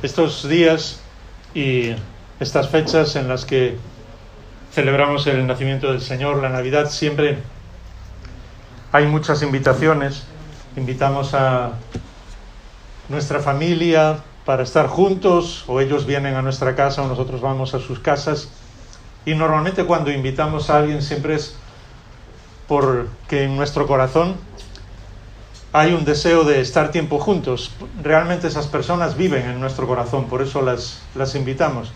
Estos días y estas fechas en las que celebramos el nacimiento del Señor, la Navidad, siempre hay muchas invitaciones. Invitamos a nuestra familia para estar juntos, o ellos vienen a nuestra casa o nosotros vamos a sus casas. Y normalmente cuando invitamos a alguien siempre es porque en nuestro corazón hay un deseo de estar tiempo juntos. Realmente esas personas viven en nuestro corazón, por eso las invitamos.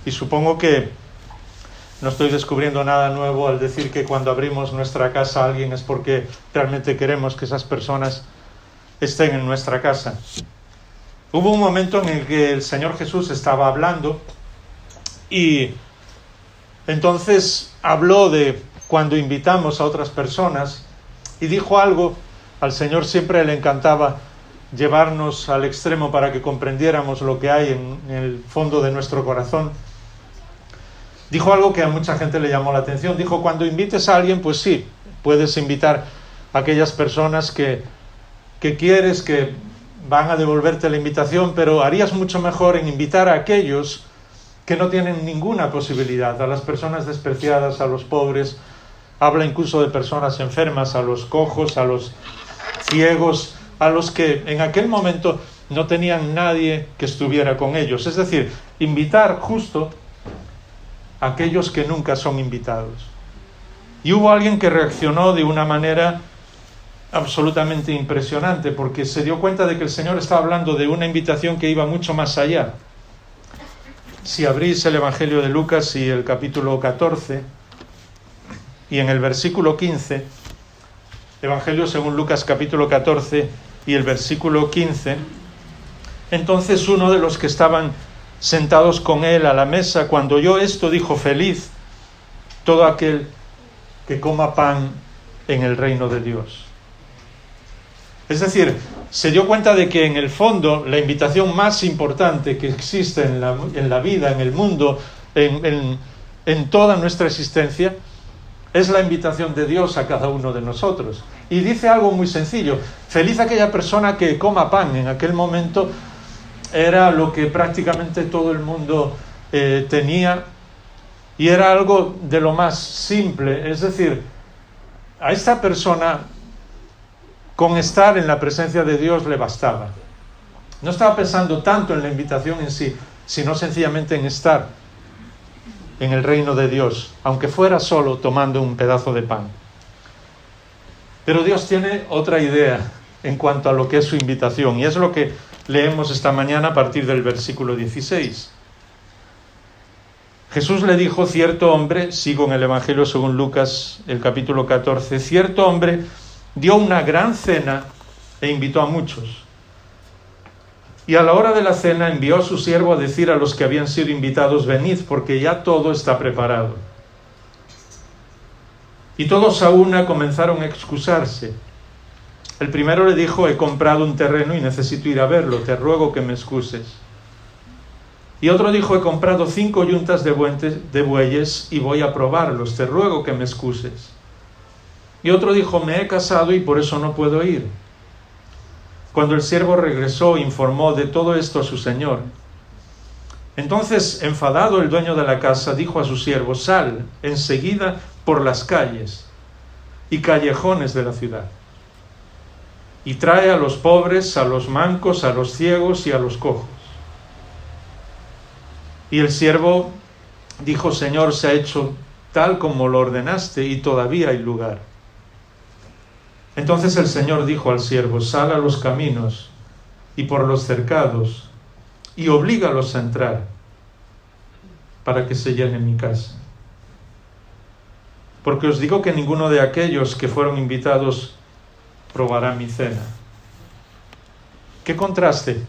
Y supongo que no estoy descubriendo nada nuevo al decir que cuando abrimos nuestra casa a alguien es porque realmente queremos que esas personas estén en nuestra casa. Hubo un momento en el que el Señor Jesús estaba hablando y entonces habló de cuando invitamos a otras personas y dijo algo. Al Señor siempre le encantaba llevarnos al extremo para que comprendiéramos lo que hay en el fondo de nuestro corazón. Dijo algo que a mucha gente le llamó la atención. Dijo, cuando invites a alguien, pues sí, puedes invitar a aquellas personas que quieres, que van a devolverte la invitación, pero harías mucho mejor en invitar a aquellos que no tienen ninguna posibilidad, a las personas despreciadas, a los pobres. Habla incluso de personas enfermas, a los cojos, a los ciegos, a los que en aquel momento no tenían nadie que estuviera con ellos. Es decir, invitar justo a aquellos que nunca son invitados. Y hubo alguien que reaccionó de una manera absolutamente impresionante, porque se dio cuenta de que el Señor estaba hablando de una invitación que iba mucho más allá. Si abrís el Evangelio de Lucas y el capítulo 14, y en el versículo 15, Evangelio según Lucas capítulo 14 y el versículo 15, entonces uno de los que estaban sentados con él a la mesa, cuando oyó esto, dijo, feliz todo aquel que coma pan en el reino de Dios. Es decir, se dio cuenta de que en el fondo la invitación más importante que existe en la vida, en el mundo, en toda nuestra existencia, es la invitación de Dios a cada uno de nosotros. Y dice algo muy sencillo, feliz aquella persona que coma pan. En aquel momento era lo que prácticamente todo el mundo tenía, y era algo de lo más simple. Es decir, a esta persona con estar en la presencia de Dios le bastaba. No estaba pensando tanto en la invitación en sí, sino sencillamente en estar en el reino de Dios, aunque fuera solo tomando un pedazo de pan. Pero Dios tiene otra idea en cuanto a lo que es su invitación, y es lo que leemos esta mañana a partir del versículo 16. Jesús le dijo, cierto hombre, sigo en el Evangelio según Lucas, el capítulo 14, cierto hombre dio una gran cena e invitó a muchos. Y a la hora de la cena envió a su siervo a decir a los que habían sido invitados, venid, porque ya todo está preparado. Y todos a una comenzaron a excusarse. El primero le dijo, he comprado un terreno y necesito ir a verlo, te ruego que me excuses. Y otro dijo, he comprado 5 yuntas de bueyes y voy a probarlos, te ruego que me excuses. Y otro dijo, me he casado y por eso no puedo ir. Cuando el siervo regresó, informó de todo esto a su señor. Entonces, enfadado el dueño de la casa, dijo a su siervo, sal enseguida por las calles y callejones de la ciudad, y trae a los pobres, a los mancos, a los ciegos y a los cojos. Y el siervo dijo, Señor, se ha hecho tal como lo ordenaste y todavía hay lugar. Entonces el Señor dijo al siervo, sal a los caminos y por los cercados y oblígalos a entrar para que se llene mi casa. Porque os digo que ninguno de aquellos que fueron invitados probará mi cena. ¿Qué contraste?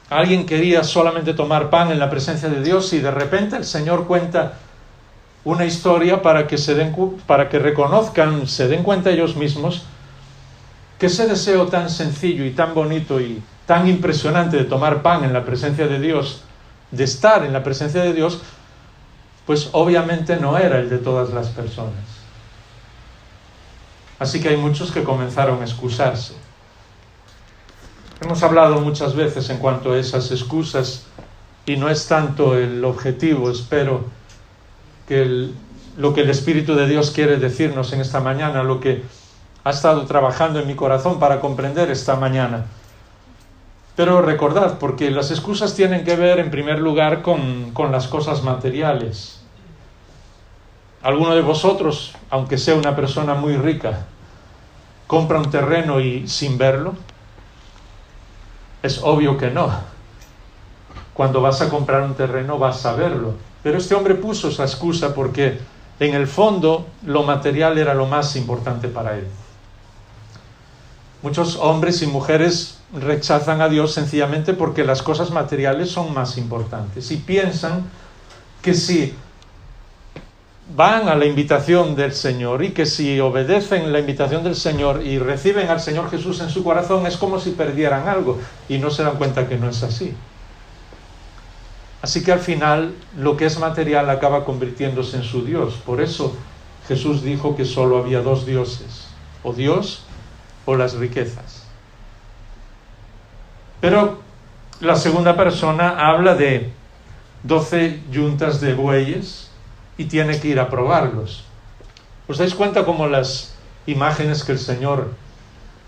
Alguien quería solamente tomar pan en la presencia de Dios y de repente el Señor cuenta una historia para que reconozcan, se den cuenta ellos mismos que ese deseo tan sencillo y tan bonito y tan impresionante de tomar pan en la presencia de Dios, de estar en la presencia de Dios, pues obviamente no era el de todas las personas. Así que hay muchos que comenzaron a excusarse. Hemos hablado muchas veces en cuanto a esas excusas y no es tanto el objetivo, espero que lo que el Espíritu de Dios quiere decirnos en esta mañana, lo que ha estado trabajando en mi corazón para comprender esta mañana. Pero recordad, porque las excusas tienen que ver en primer lugar con las cosas materiales. ¿Alguno de vosotros, aunque sea una persona muy rica, compra un terreno y sin verlo? Es obvio que no. Cuando vas a comprar un terreno vas a verlo. Pero este hombre puso esa excusa porque en el fondo lo material era lo más importante para él. Muchos hombres y mujeres rechazan a Dios sencillamente porque las cosas materiales son más importantes y piensan que si van a la invitación del Señor y que si obedecen la invitación del Señor y reciben al Señor Jesús en su corazón es como si perdieran algo y no se dan cuenta que no es así. Así que al final lo que es material acaba convirtiéndose en su Dios. Por eso Jesús dijo que solo había dos dioses, o Dios o las riquezas. Pero la segunda persona habla de 12 yuntas de bueyes y tiene que ir a probarlos. ¿Os dais cuenta cómo las imágenes que el Señor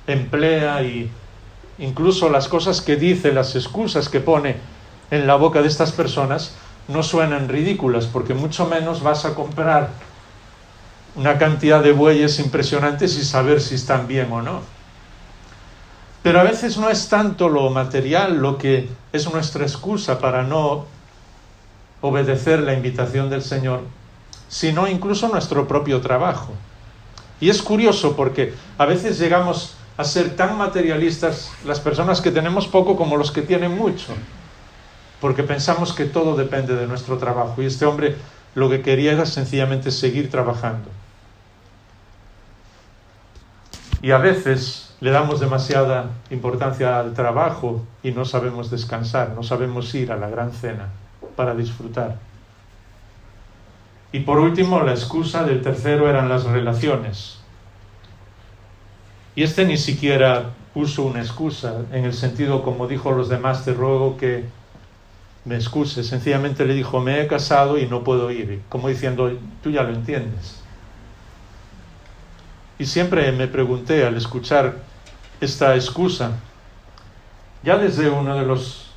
emplea y incluso las cosas que dice, las excusas que pone en la boca de estas personas no suenan ridículas? Porque mucho menos vas a comprar una cantidad de bueyes impresionantes y saber si están bien o no. Pero a veces no es tanto lo material lo que es nuestra excusa para no obedecer la invitación del Señor, sino incluso nuestro propio trabajo. Y es curioso porque a veces llegamos a ser tan materialistas las personas que tenemos poco como los que tienen mucho, porque pensamos que todo depende de nuestro trabajo. Y este hombre lo que quería era sencillamente seguir trabajando. Y a veces le damos demasiada importancia al trabajo y no sabemos descansar, no sabemos ir a la gran cena para disfrutar. Y por último, la excusa del tercero eran las relaciones. Y este ni siquiera puso una excusa en el sentido como dijo los demás, te ruego que me excuses. Sencillamente le dijo, me he casado y no puedo ir. Como diciendo, tú ya lo entiendes. Y siempre me pregunté al escuchar esta excusa, ya desde uno de los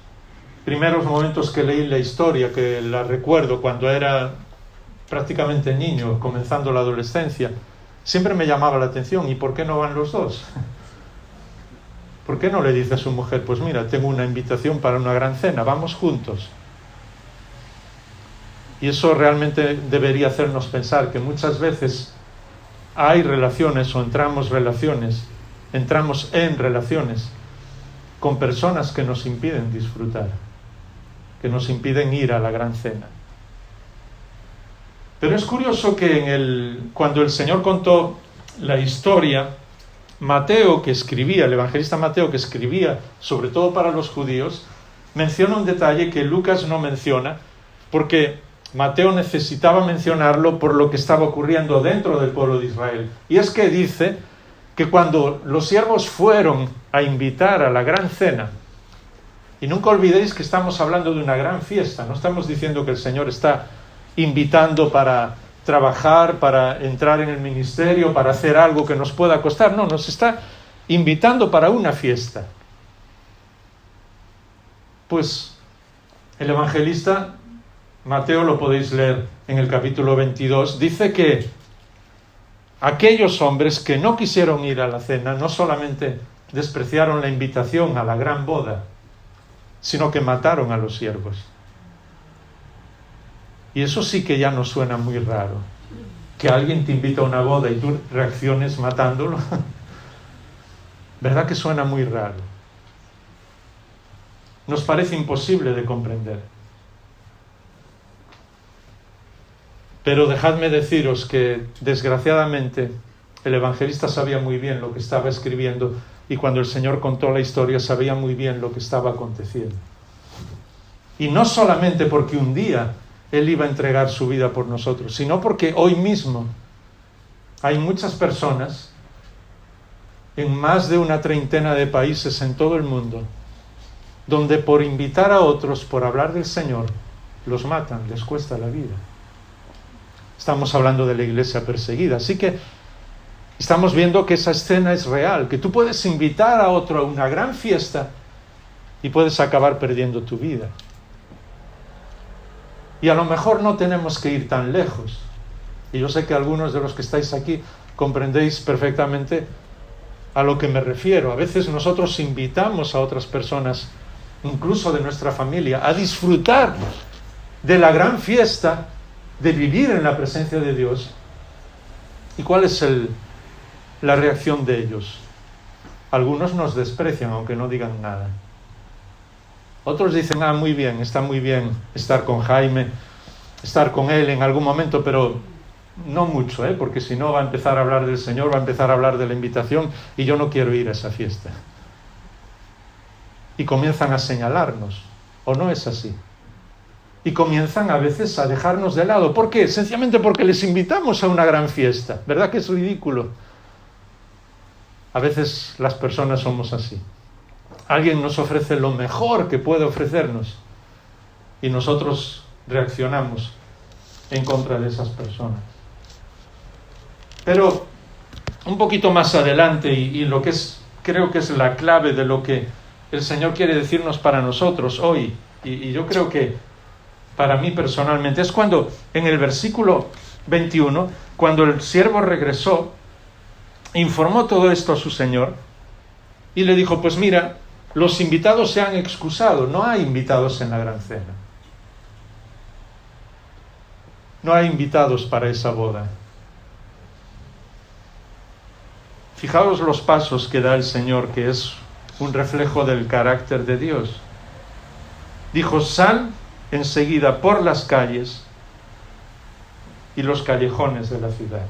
primeros momentos que leí la historia, que la recuerdo cuando era prácticamente niño, comenzando la adolescencia, siempre me llamaba la atención, ¿y por qué no van los dos? ¿Por qué no le dice a su mujer, pues mira, tengo una invitación para una gran cena, vamos juntos? Y eso realmente debería hacernos pensar que muchas veces hay relaciones o entramos en relaciones con personas que nos impiden disfrutar, que nos impiden ir a la gran cena. Pero es curioso que cuando el Señor contó la historia, Mateo, que escribía, el evangelista Mateo, que escribía sobre todo para los judíos, menciona un detalle que Lucas no menciona, porque Mateo necesitaba mencionarlo por lo que estaba ocurriendo dentro del pueblo de Israel. Y es que dice que cuando los siervos fueron a invitar a la gran cena, y nunca olvidéis que estamos hablando de una gran fiesta, no estamos diciendo que el Señor está invitando para trabajar, para entrar en el ministerio, para hacer algo que nos pueda costar, no, nos está invitando para una fiesta. Pues el evangelista Mateo, lo podéis leer en el capítulo 22, dice que aquellos hombres que no quisieron ir a la cena no solamente despreciaron la invitación a la gran boda, sino que mataron a los siervos. Y eso sí que ya nos suena muy raro, que alguien te invita a una boda y tú reacciones matándolo. ¿Verdad que suena muy raro? Nos parece imposible de comprender. Pero dejadme deciros que, desgraciadamente, el evangelista sabía muy bien lo que estaba escribiendo y cuando el Señor contó la historia sabía muy bien lo que estaba aconteciendo. Y no solamente porque un día Él iba a entregar su vida por nosotros, sino porque hoy mismo hay muchas personas en más de una treintena de países en todo el mundo, donde por invitar a otros, por hablar del Señor, los matan, les cuesta la vida. Estamos hablando de la iglesia perseguida, así que estamos viendo que esa escena es real, que tú puedes invitar a otro a una gran fiesta y puedes acabar perdiendo tu vida. Y a lo mejor no tenemos que ir tan lejos. Y yo sé que algunos de los que estáis aquí comprendéis perfectamente a lo que me refiero. A veces nosotros invitamos a otras personas, incluso de nuestra familia, a disfrutar de la gran fiesta de vivir en la presencia de Dios. ¿Y cuál es la reacción de ellos? Algunos nos desprecian, aunque no digan nada. Otros dicen, muy bien, está muy bien estar con Jaime, estar con él en algún momento, pero no mucho, porque si no va a empezar a hablar del Señor, va a empezar a hablar de la invitación y yo no quiero ir a esa fiesta. Y comienzan a señalarnos, ¿o no es así? Y comienzan a veces a dejarnos de lado. ¿Por qué? Sencillamente porque les invitamos a una gran fiesta. ¿Verdad que es ridículo? A veces las personas somos así. Alguien nos ofrece lo mejor que puede ofrecernos y nosotros reaccionamos en contra de esas personas. Pero un poquito más adelante, y lo que creo que es la clave de lo que el Señor quiere decirnos para nosotros hoy, y yo creo que para mí personalmente, es cuando en el versículo 21, cuando el siervo regresó, informó todo esto a su señor y le dijo, pues mira, los invitados se han excusado, no hay invitados en la gran cena. No hay invitados para esa boda. Fijaos los pasos que da el Señor, que es un reflejo del carácter de Dios. Dijo, sal enseguida por las calles y los callejones de la ciudad.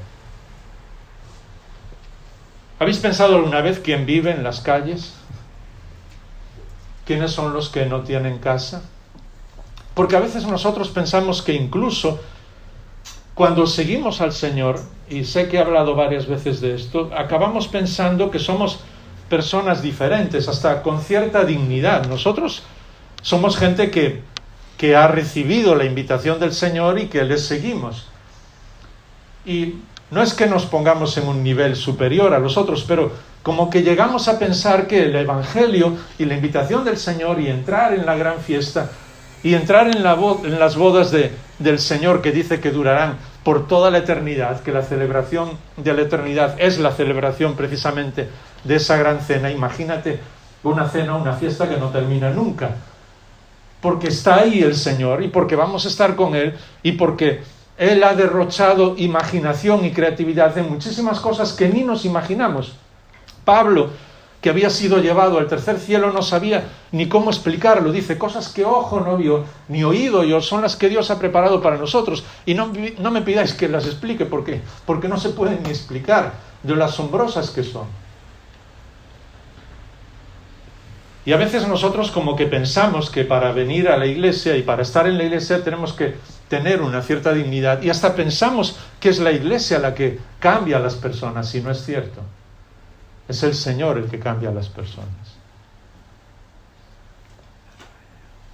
¿Habéis pensado alguna vez quién vive en las calles? ¿Quiénes son los que no tienen casa? Porque a veces nosotros pensamos que incluso cuando seguimos al Señor, y sé que he hablado varias veces de esto, acabamos pensando que somos personas diferentes, hasta con cierta dignidad. Nosotros somos gente que ha recibido la invitación del Señor y que le seguimos. Y no es que nos pongamos en un nivel superior a los otros, pero como que llegamos a pensar que el Evangelio y la invitación del Señor y entrar en la gran fiesta y entrar en las bodas del Señor, que dice que durarán por toda la eternidad, que la celebración de la eternidad es la celebración precisamente de esa gran cena. Imagínate una cena, una fiesta que no termina nunca, porque está ahí el Señor y porque vamos a estar con Él y porque Él ha derrochado imaginación y creatividad en muchísimas cosas que ni nos imaginamos. Pablo, que había sido llevado al tercer cielo, no sabía ni cómo explicarlo. Dice, cosas que ojo no vio, ni oído yo, son las que Dios ha preparado para nosotros. Y no me pidáis que las explique, porque no se pueden ni explicar de lo asombrosas que son. Y a veces nosotros como que pensamos que para venir a la iglesia y para estar en la iglesia tenemos que tener una cierta dignidad. Y hasta pensamos que es la iglesia la que cambia a las personas, y no es cierto. Es el Señor el que cambia a las personas.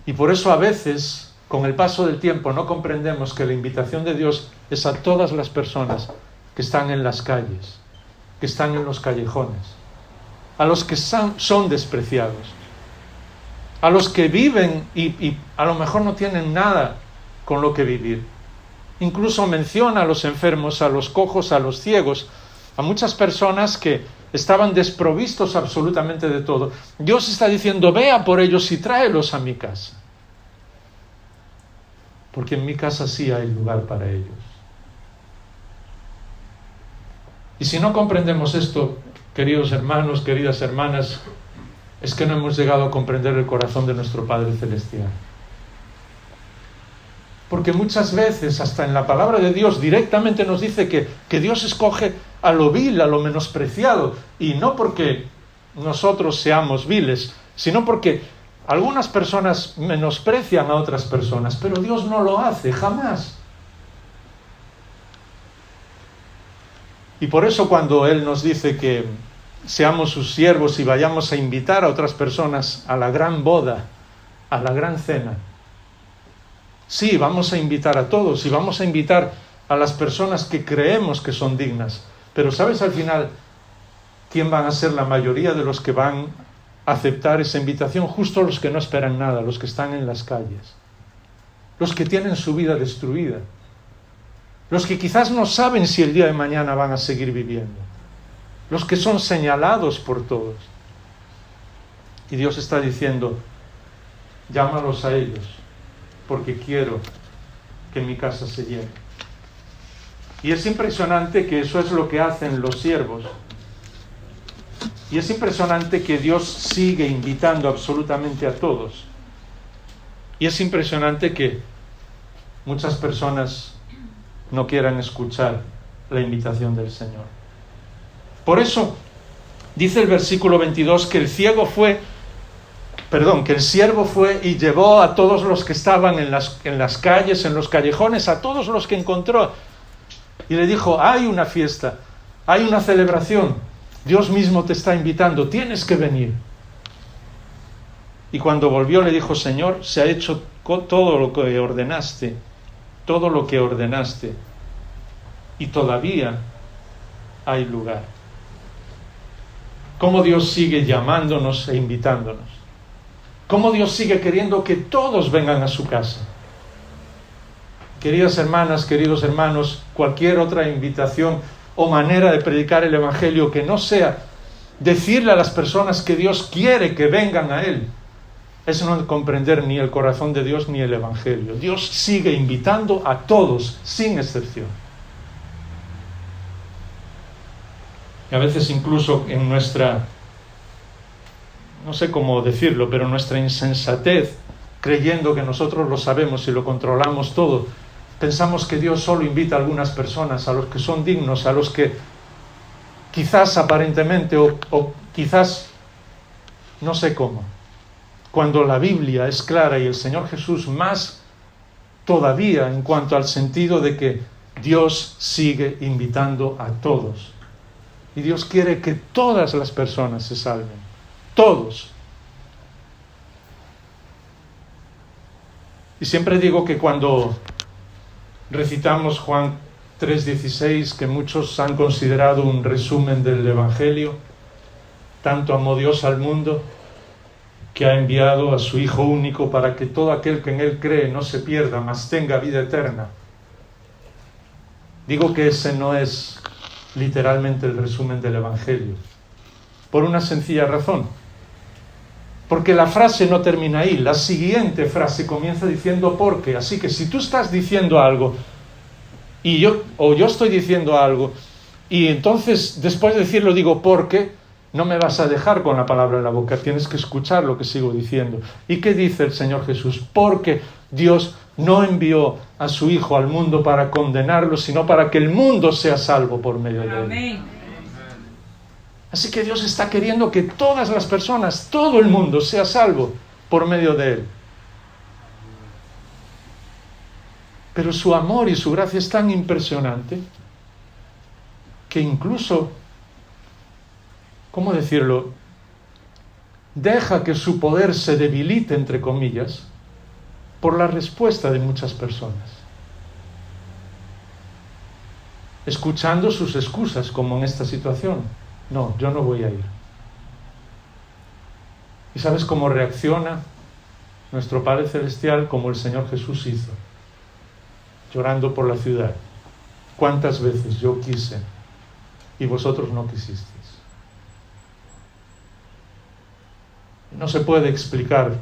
Y por eso a veces, con el paso del tiempo, no comprendemos que la invitación de Dios es a todas las personas que están en las calles, que están en los callejones, a los que son despreciados, a los que viven y a lo mejor no tienen nada con lo que vivir. Incluso menciona a los enfermos, a los cojos, a los ciegos, a muchas personas que estaban desprovistos absolutamente de todo. Dios está diciendo, vea por ellos y tráelos a mi casa. Porque en mi casa sí hay lugar para ellos. Y si no comprendemos esto, queridos hermanos, queridas hermanas, es que no hemos llegado a comprender el corazón de nuestro Padre Celestial. Porque muchas veces, hasta en la palabra de Dios, directamente nos dice que Dios escoge a lo vil, a lo menospreciado, y no porque nosotros seamos viles, sino porque algunas personas menosprecian a otras personas, pero Dios no lo hace, jamás. Y por eso cuando Él nos dice que seamos sus siervos y vayamos a invitar a otras personas a la gran boda, a la gran cena. Sí, vamos a invitar a todos y vamos a invitar a las personas que creemos que son dignas. Pero ¿sabes al final quién van a ser la mayoría de los que van a aceptar esa invitación? Justo los que no esperan nada, los que están en las calles, los que tienen su vida destruida, los que quizás no saben si el día de mañana van a seguir viviendo, los que son señalados por todos. Y Dios está diciendo, llámalos a ellos, porque quiero que mi casa se llene. Y es impresionante que eso es lo que hacen los siervos. Y es impresionante que Dios sigue invitando absolutamente a todos. Y es impresionante que muchas personas no quieran escuchar la invitación del Señor. Por eso dice el versículo 22 que el siervo fue y llevó a todos los que estaban en las calles, en los callejones, a todos los que encontró. Y le dijo, hay una fiesta, hay una celebración, Dios mismo te está invitando, tienes que venir. Y cuando volvió le dijo, Señor, se ha hecho todo lo que ordenaste, y todavía hay lugar. Cómo Dios sigue llamándonos e invitándonos. Cómo Dios sigue queriendo que todos vengan a su casa. Queridas hermanas, queridos hermanos, cualquier otra invitación o manera de predicar el Evangelio que no sea decirle a las personas que Dios quiere que vengan a Él, es no comprender ni el corazón de Dios ni el Evangelio. Dios sigue invitando a todos, sin excepción. Y a veces incluso en nuestra, no sé cómo decirlo, pero nuestra insensatez, creyendo que nosotros lo sabemos y lo controlamos todo, pensamos que Dios solo invita a algunas personas, a los que son dignos, a los que quizás aparentemente o quizás no sé cómo. Cuando la Biblia es clara y el Señor Jesús más todavía en cuanto al sentido de que Dios sigue invitando a todos. Y Dios quiere que todas las personas se salven. Todos. Y siempre digo que cuando recitamos Juan 3:16, que muchos han considerado un resumen del Evangelio, tanto amó Dios al mundo, que ha enviado a su Hijo único para que todo aquel que en Él cree no se pierda, mas tenga vida eterna. Digo que ese no es literalmente el resumen del Evangelio, por una sencilla razón. Porque la frase no termina ahí, la siguiente frase comienza diciendo porque. Así que si tú estás diciendo algo, y yo estoy diciendo algo, y entonces después de decirlo digo porque, no me vas a dejar con la palabra en la boca, tienes que escuchar lo que sigo diciendo. ¿Y qué dice el Señor Jesús? Porque Dios no envió a su Hijo al mundo para condenarlo, sino para que el mundo sea salvo por medio de él. Amén. Así que Dios está queriendo que todas las personas, todo el mundo sea salvo por medio de él. Pero su amor y su gracia es tan impresionante que incluso, ¿cómo decirlo?, deja que su poder se debilite, entre comillas, por la respuesta de muchas personas, escuchando sus excusas, como en esta situación. No, yo no voy a ir. ¿Y sabes cómo reacciona nuestro Padre Celestial? Como el Señor Jesús hizo, llorando por la ciudad. ¿Cuántas veces yo quise y vosotros no quisisteis? No se puede explicar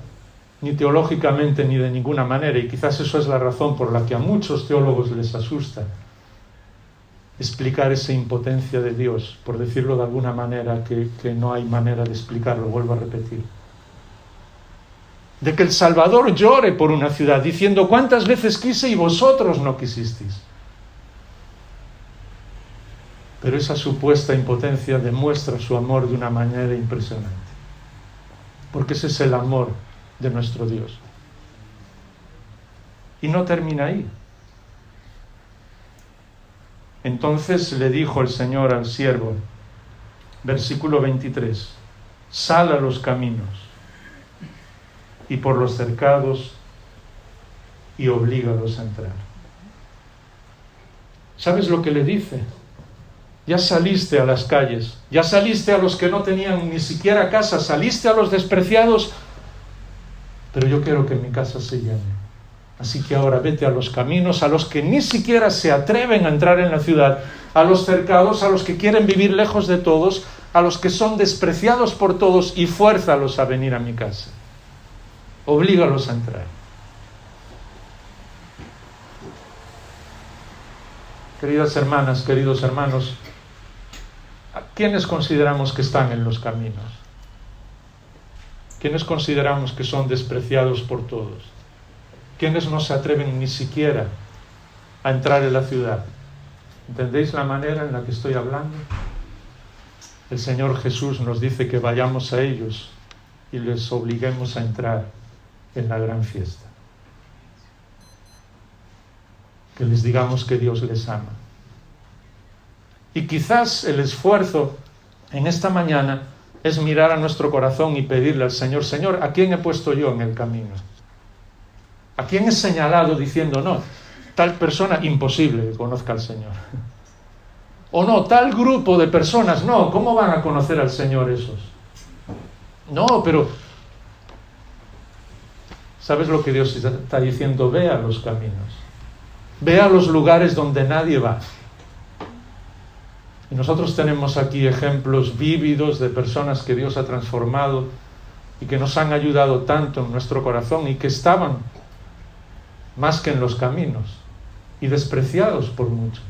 ni teológicamente ni de ninguna manera, y quizás eso es la razón por la que a muchos teólogos les asusta explicar esa impotencia de Dios, por decirlo de alguna manera que no hay manera de explicarlo, vuelvo a repetir. De que el Salvador llore por una ciudad diciendo ¿cuántas veces quise y vosotros no quisisteis? Pero esa supuesta impotencia demuestra su amor de una manera impresionante, porque ese es el amor de nuestro Dios. Y no termina ahí. Entonces le dijo el Señor al siervo, Versículo 23. Sal a los caminos y por los cercados y oblígalos a entrar. ¿Sabes lo que le dice? Ya saliste a las calles, ya saliste a los que no tenían ni siquiera casa, saliste a los despreciados, pero yo quiero que mi casa se llene. Así que ahora vete a los caminos, a los que ni siquiera se atreven a entrar en la ciudad, a los cercados, a los que quieren vivir lejos de todos, a los que son despreciados por todos, y fuérzalos a venir a mi casa. Oblígalos a entrar. Queridas hermanas, queridos hermanos, ¿a quiénes consideramos que están en los caminos? ¿Quiénes consideramos que son despreciados por todos? ¿Quiénes no se atreven ni siquiera a entrar en la ciudad? ¿Entendéis la manera en la que estoy hablando? El Señor Jesús nos dice que vayamos a ellos y les obliguemos a entrar en la gran fiesta. Que les digamos que Dios les ama. Y quizás el esfuerzo en esta mañana es mirar a nuestro corazón y pedirle al Señor: Señor, ¿a quién he puesto yo en el camino? ¿A quién he señalado diciendo, no, tal persona imposible que conozca al Señor? O no, tal grupo de personas, no, ¿cómo van a conocer al Señor esos? No, pero ¿sabes lo que Dios está diciendo? Ve a los caminos, ve a los lugares donde nadie va. Y nosotros tenemos aquí ejemplos vívidos de personas que Dios ha transformado y que nos han ayudado tanto en nuestro corazón y que estaban más que en los caminos y despreciados por muchos.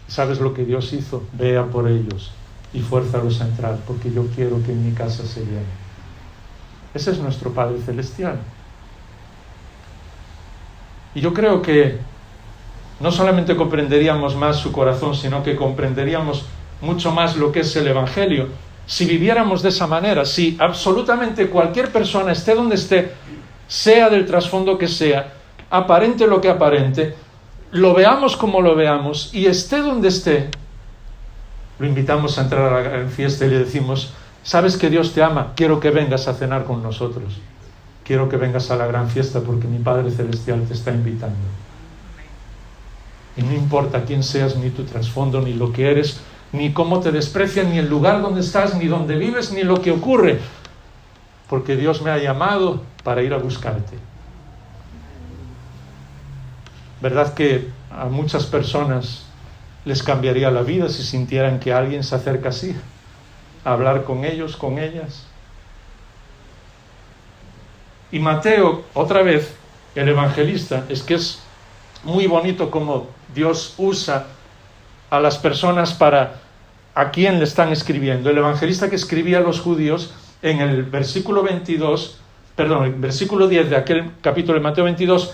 ¿Sabes lo que Dios hizo? Vea por ellos y fuérzalos a entrar, porque yo quiero que en mi casa se llene. Ese es nuestro Padre Celestial. Y yo creo que no solamente comprenderíamos más su corazón, sino que comprenderíamos mucho más lo que es el Evangelio si viviéramos de esa manera, si absolutamente cualquier persona, esté donde esté, sea del trasfondo que sea, aparente lo que aparente, lo veamos como lo veamos y esté donde esté, lo invitamos a entrar a la gran fiesta y le decimos: sabes que Dios te ama, quiero que vengas a cenar con nosotros, quiero que vengas a la gran fiesta porque mi Padre Celestial te está invitando. Y no importa quién seas, ni tu trasfondo, ni lo que eres, ni cómo te desprecian, ni el lugar donde estás, ni donde vives, ni lo que ocurre, porque Dios me ha llamado para ir a buscarte. ¿Verdad que a muchas personas les cambiaría la vida si sintieran que alguien se acerca así, a hablar con ellos, con ellas? Y Mateo, otra vez, el evangelista, es que es muy bonito cómo Dios usa a las personas para a quién le están escribiendo. El evangelista que escribía a los judíos, en el versículo 10 de aquel capítulo de Mateo 22,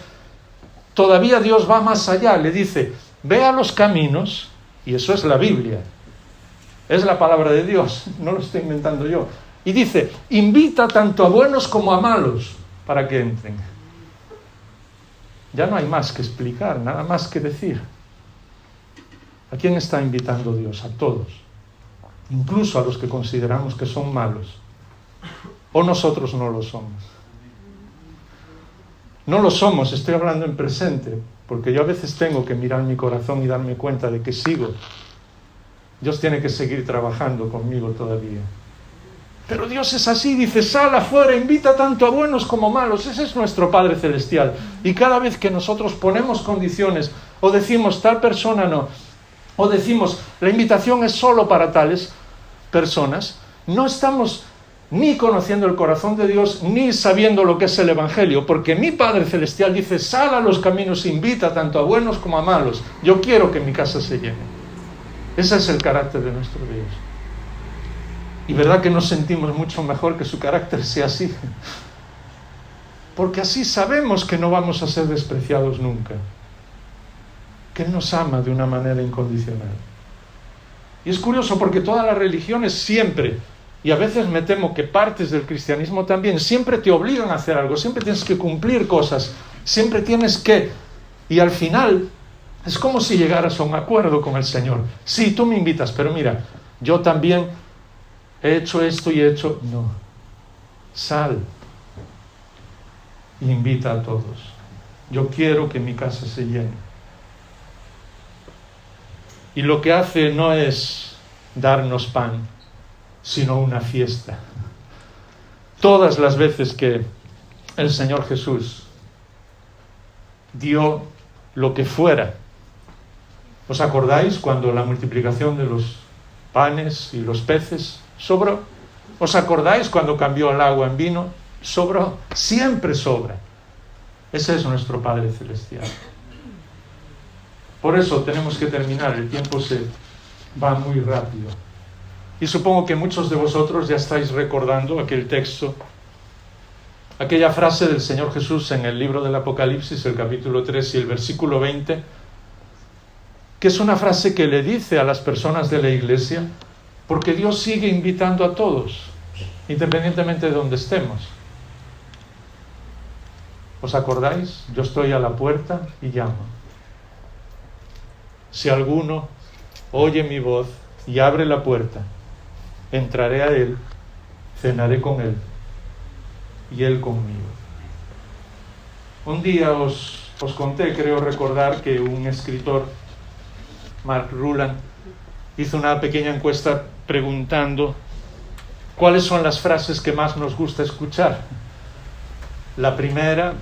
todavía Dios va más allá, le dice: ve a los caminos, y eso es la Biblia, es la palabra de Dios, no lo estoy inventando yo, y dice: invita tanto a buenos como a malos para que entren. Ya no hay más que explicar, nada más que decir. ¿A quién está invitando Dios? A todos, incluso a los que consideramos que son malos, o nosotros no lo somos. No lo somos, estoy hablando en presente, porque yo a veces tengo que mirar mi corazón y darme cuenta de que sigo. Dios tiene que seguir trabajando conmigo todavía. Pero Dios es así, dice: sal afuera, invita tanto a buenos como malos. Ese es nuestro Padre Celestial. Y cada vez que nosotros ponemos condiciones, o decimos tal persona no, o decimos la invitación es solo para tales personas, no estamos ni conociendo el corazón de Dios, ni sabiendo lo que es el Evangelio, porque mi Padre Celestial dice: sal a los caminos, invita tanto a buenos como a malos. Yo quiero que mi casa se llene. Ese es el carácter de nuestro Dios. Y verdad que nos sentimos mucho mejor que su carácter sea así, porque así sabemos que no vamos a ser despreciados nunca, que Él nos ama de una manera incondicional. Y es curioso porque todas las religiones siempre, y a veces me temo que partes del cristianismo también, siempre te obligan a hacer algo, siempre tienes que cumplir cosas, siempre tienes que, y al final Es como si llegaras a un acuerdo con el Señor. Sí, tú me invitas, pero mira, yo también he hecho esto y he hecho... No. Sal e invita a todos. Yo quiero que mi casa se llene. Y lo que hace no es darnos pan, sino una fiesta. Todas las veces que el Señor Jesús dio lo que fuera, ¿os acordáis cuando la multiplicación de los panes y los peces sobró? ¿Os acordáis cuando cambió el agua en vino? Sobró, siempre sobra. Ese es nuestro Padre Celestial. Por eso tenemos que terminar, el tiempo se va muy rápido. Y supongo que muchos de vosotros ya estáis recordando aquel texto, aquella frase del Señor Jesús en el libro del Apocalipsis, el capítulo 3 y el versículo 20, que es una frase que le dice a las personas de la iglesia, porque Dios sigue invitando a todos, independientemente de donde estemos. ¿Os acordáis? Yo estoy a la puerta y llamo. Si alguno oye mi voz y abre la puerta, entraré a él, cenaré con él y él conmigo. Un día os conté, creo recordar, que un escritor, Mark Ruland, hizo una pequeña encuesta preguntando cuáles son las frases que más nos gusta escuchar. La primera,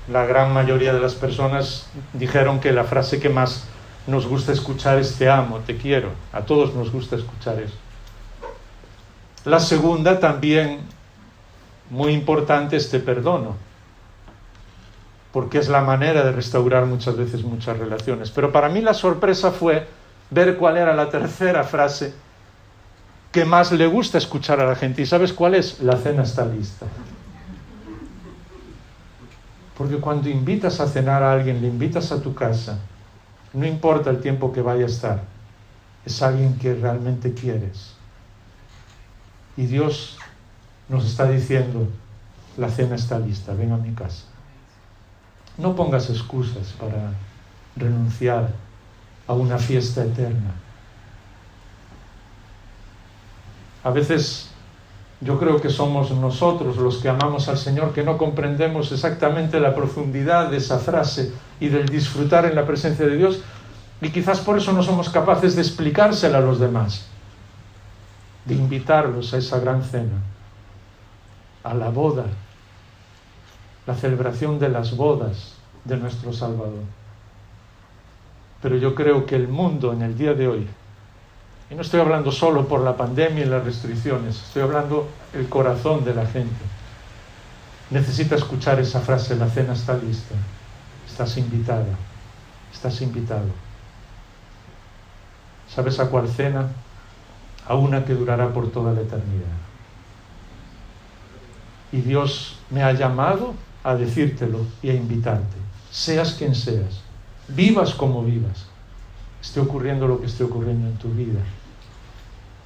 la gran mayoría de las personas dijeron que la frase que más nos gusta escuchar es te amo, te quiero. A todos nos gusta escuchar eso. La segunda, también muy importante, es te perdono, porque es la manera de restaurar muchas veces muchas relaciones. Pero para mí la sorpresa fue ver cuál era la tercera frase que más le gusta escuchar a la gente. ¿Y sabes cuál es? La cena está lista. Porque cuando invitas a cenar a alguien, le invitas a tu casa, no importa el tiempo que vaya a estar, es alguien que realmente quieres. Y Dios nos está diciendo, la cena está lista, ven a mi casa. No pongas excusas para renunciar a una fiesta eterna. A veces yo creo que somos nosotros los que amamos al Señor, que no comprendemos exactamente la profundidad de esa frase y del disfrutar en la presencia de Dios, y quizás por eso no somos capaces de explicársela a los demás, de invitarlos a esa gran cena, a la boda, la celebración de las bodas de nuestro Salvador. Pero yo creo que el mundo en el día de hoy, y no estoy hablando solo por la pandemia y las restricciones, estoy hablando el corazón de la gente, necesita escuchar esa frase, la cena está lista, estás invitada, estás invitado. ¿Sabes a cuál cena? A una que durará por toda la eternidad. Y Dios me ha llamado a decírtelo y a invitarte, seas quien seas, vivas como vivas, esté ocurriendo lo que esté ocurriendo en tu vida,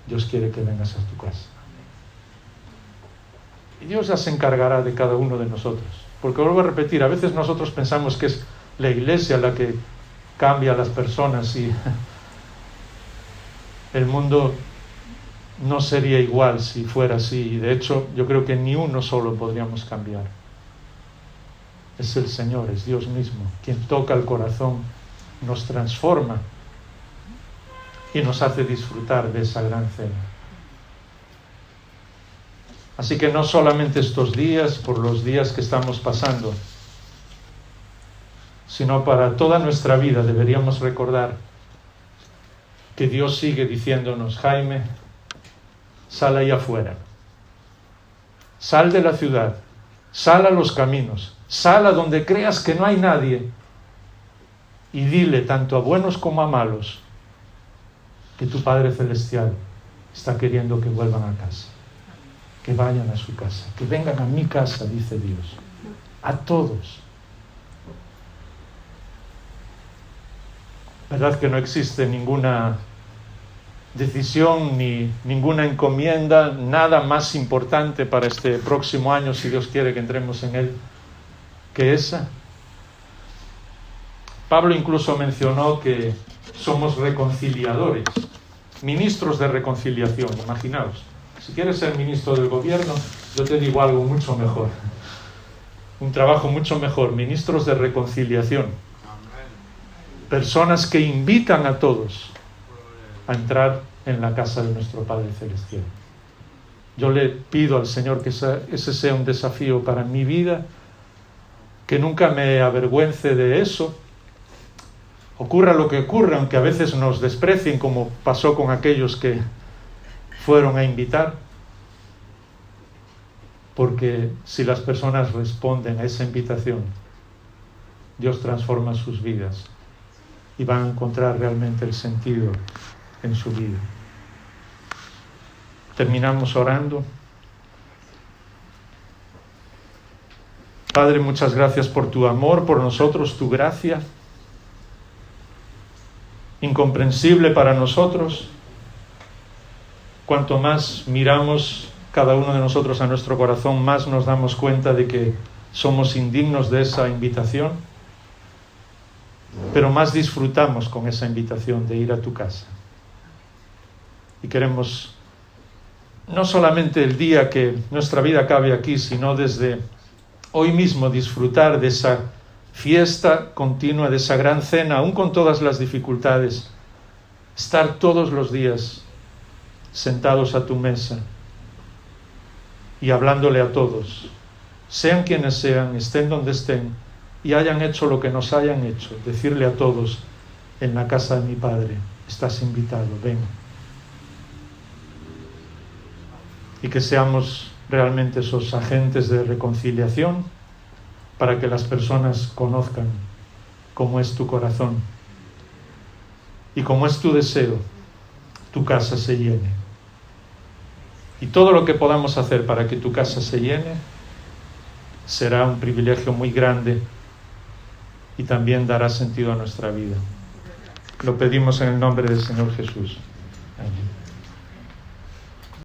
Dios quiere que vengas a tu casa. Y Dios ya se encargará de cada uno de nosotros. Porque vuelvo a repetir, a veces nosotros pensamos que es la iglesia la que cambia a las personas y el mundo no sería igual si fuera así. Y de hecho, yo creo que ni uno solo podríamos cambiar. Es el Señor, es Dios mismo, quien toca el corazón, nos transforma y nos hace disfrutar de esa gran cena. Así que no solamente estos días, por los días que estamos pasando, sino para toda nuestra vida deberíamos recordar que Dios sigue diciéndonos, Jaime, sal ahí afuera, sal de la ciudad, sal a los caminos, sal a donde creas que no hay nadie y dile tanto a buenos como a malos que tu Padre Celestial está queriendo que vuelvan a casa, que vayan a su casa, que vengan a mi casa, dice Dios, a todos. ¿Verdad que no existe ninguna decisión ni ninguna encomienda, nada más importante para este próximo año, si Dios quiere que entremos en él, que esa? Pablo incluso mencionó que somos reconciliadores, ministros de reconciliación. Imaginaos, si quieres ser ministro del gobierno, yo te digo algo mucho mejor, un trabajo mucho mejor, ministros de reconciliación. Personas que invitan a todos a entrar en la casa de nuestro Padre Celestial. Yo le pido al Señor que ese sea un desafío para mi vida, que nunca me avergüence de eso. Ocurra lo que ocurra, aunque a veces nos desprecien, como pasó con aquellos que fueron a invitar. Porque si las personas responden a esa invitación, Dios transforma sus vidas y van a encontrar realmente el sentido en su vida. Terminamos orando. Padre, muchas gracias por tu amor, por nosotros, tu gracia, incomprensible para nosotros. Cuanto más miramos cada uno de nosotros a nuestro corazón, más nos damos cuenta de que somos indignos de esa invitación, pero más disfrutamos con esa invitación de ir a tu casa. Y queremos no solamente el día que nuestra vida acabe aquí, sino desde hoy mismo disfrutar de esa fiesta continua, de esa gran cena, aún con todas las dificultades, estar todos los días sentados a tu mesa y hablándole a todos, sean quienes sean, estén donde estén y hayan hecho lo que nos hayan hecho, decirle a todos: en la casa de mi Padre estás invitado, ven. Y que seamos realmente esos agentes de reconciliación para que las personas conozcan cómo es tu corazón y cómo es tu deseo, tu casa se llene. Y todo lo que podamos hacer para que tu casa se llene será un privilegio muy grande y también dará sentido a nuestra vida. Lo pedimos en el nombre del Señor Jesús.